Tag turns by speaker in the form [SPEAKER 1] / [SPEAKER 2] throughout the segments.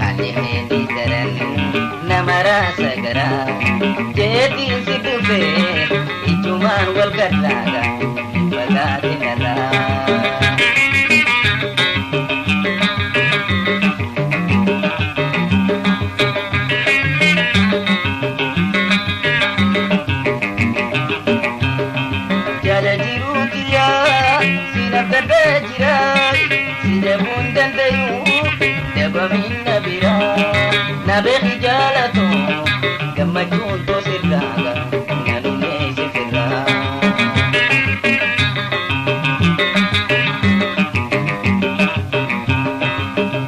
[SPEAKER 1] hali hedi daran namara sagara jeti sidufe ijuman wal gadaga bagatinala jirai sida bundan dayu daba minna bira nabe rijalato gamajun to sirdaga nanune sifira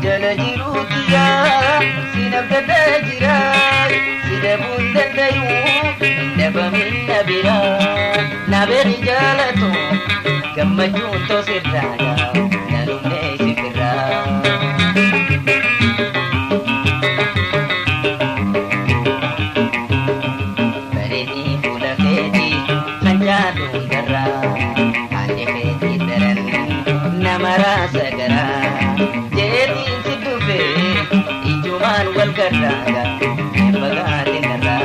[SPEAKER 1] jala jirutiya sinabda jirai sida bundan dayu daba minna bira nabe rijalato gamajun to sirdaga nanune sifira bareni pula khedi kanjadu darra hale khedi daran namara sagara jeti sidufe ijuman wal gadaga bagatinara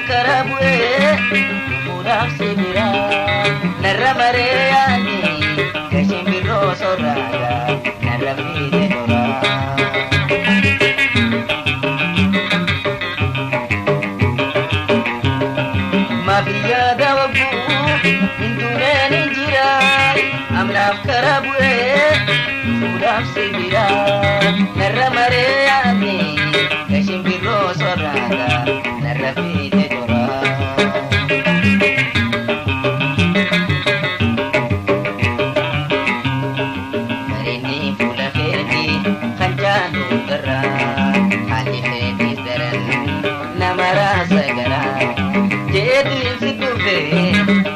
[SPEAKER 1] Karabue mudah sibira naramareani kasimbiro soraga naramide dora mabiya dawabu induneni jirai amna karabue mudah sibira naramareani kasimbiro soraga naramide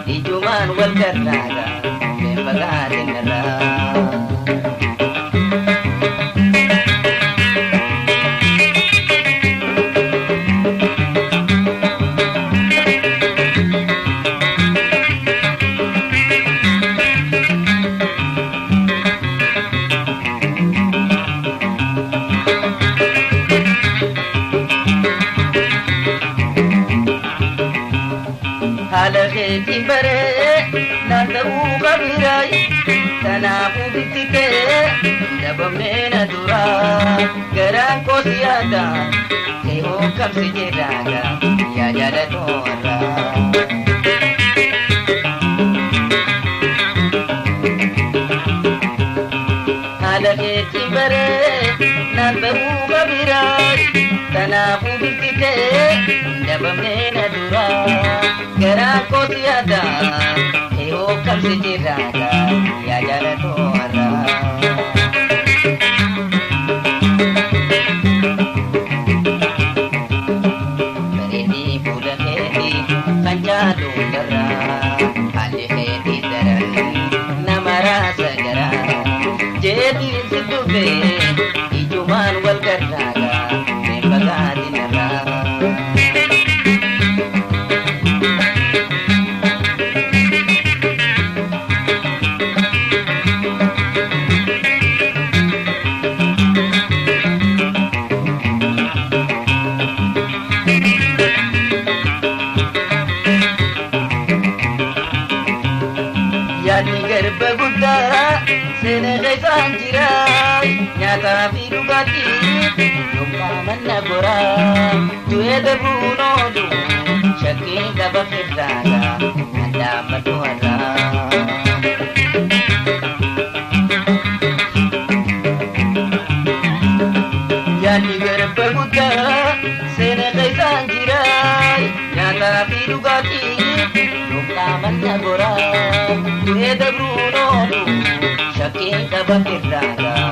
[SPEAKER 1] ijuman wal gadaga bagatinara halaketi bare nandu kabirai tanafu bitike dabamena dura garan ko siada seho kam sejeraga ya jada tora halaketi bare nandu kabirai tanafu bitike dabamena dura Gara ko tiada eo kam sejiraga ya jara tora Berini pula hedi kanjadu dara hali hedi daran namara sagara jeti sidufe ijuman wal gadaga bagatinara Bagutta sene gaisan jirai nyata bidugati lumpa managora tuhe debuno du shaki kabafirdaga anda matuara yani bagutta sene gaisan jirai nyata bidugati lumpa managora tuhe debuno du shaki kabafirdaga